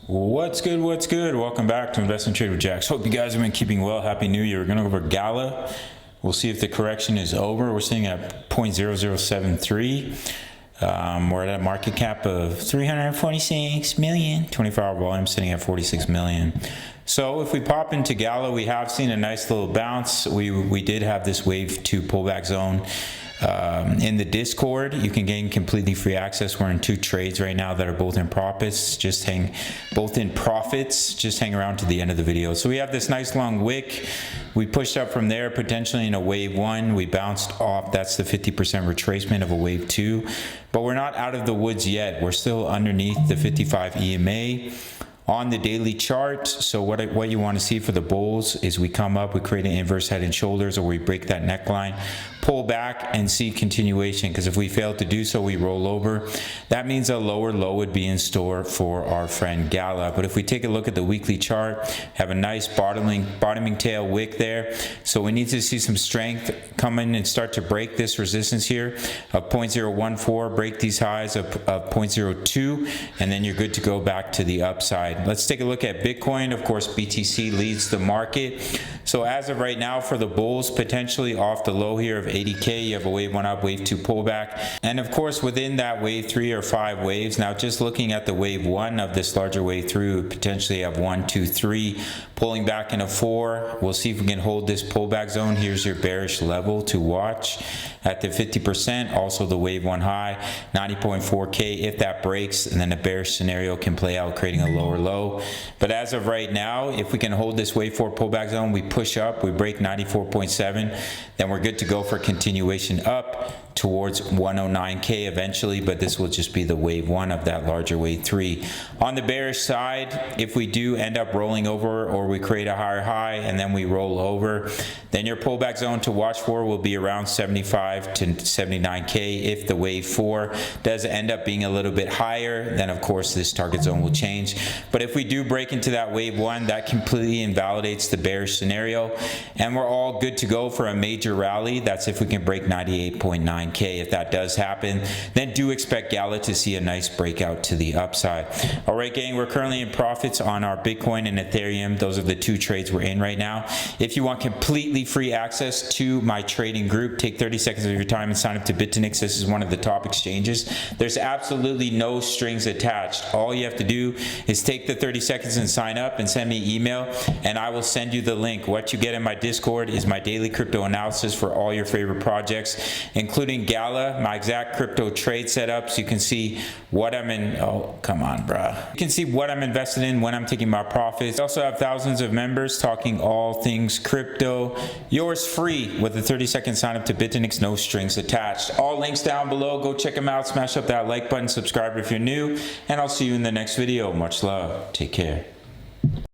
What's good? What's good? Welcome back to Invest and Trade with Jax. Hope you guys have been keeping well. Happy New Year. We're going to go over Gala. We'll see if the correction is over. We're sitting at 0.0073. We're at a market cap of 346 million. 24-hour volume sitting at 46 million. So if we pop into Gala, we have seen a nice little bounce. We did have this wave 2 pullback zone. In the Discord, you can gain completely free access. We're in 2 trades right now that are both in profits. Just hang around to the end of the video. So we have this nice long wick. We pushed up from there, potentially in a wave 1. We bounced off. That's the 50% retracement of a wave 2. But we're not out of the woods yet. We're still underneath the 55 EMA. On the daily chart, so what you want to see for the bulls is we come up, we create an inverse head and shoulders, or we break that neckline, pull back and see continuation, because if we fail to do so, we roll over. That means a lower low would be in store for our friend Gala. But if we take a look at the weekly chart, have a nice bottoming tail wick there. So we need to see some strength come in and start to break this resistance here of 0.014, break these highs of 0.02, and then you're good to go back to the upside. Let's take a look at Bitcoin. Of course, BTC leads the market. So as of right now, for the bulls, potentially off the low here of 80K, you have a wave 1 up, wave 2 pullback. And of course, within that wave 3 or 5 waves, now just looking at the wave 1 of this larger wave through, potentially have 1, 2, 3, pulling back in a 4. We'll see if we can hold this pullback zone. Here's your bearish level to watch at the 50%. Also the wave 1 high, 90.4K. If that breaks, and then a bearish scenario can play out, creating a lower low. But as of right now, if we can hold this wave 4 pullback zone, we push up, we break 94.7, then we're good to go for continuation up towards 109K eventually, but this will just be the wave 1 of that larger wave 3. On the bearish side, if we do end up rolling over, or we create a higher high and then we roll over, then your pullback zone to watch for will be around 75 to 79K. If the wave 4 does end up being a little bit higher, then of course this target zone will change. But if we do break into that wave 1, that completely invalidates the bearish scenario, and we're all good to go for a major rally. That's if we can break 98.9K. If that does happen, then do expect Gala to see a nice breakout to the upside. All right, gang, we're currently in profits on our Bitcoin and Ethereum. Those are the 2 trades we're in right now. If you want completely free access to my trading group, take 30 seconds of your time and sign up to BITUNIX. This is one of the top exchanges. There's absolutely no strings attached. All you have to do is take the 30 seconds and sign up and send me email, and I will send you the link. What you get in my Discord is my daily crypto analysis for all your favorite projects, including Gala, my exact crypto trade setups. You can see what I'm in. Oh, come on, bruh. You can see what I'm invested in, when I'm taking my profits. I also have thousands of members talking all things crypto. Yours free with a 30-second sign up to BITUNIX, no strings attached. All links down below. Go check them out. Smash up that like button, subscribe if you're new, and I'll see you in the next video. Much love. Take care.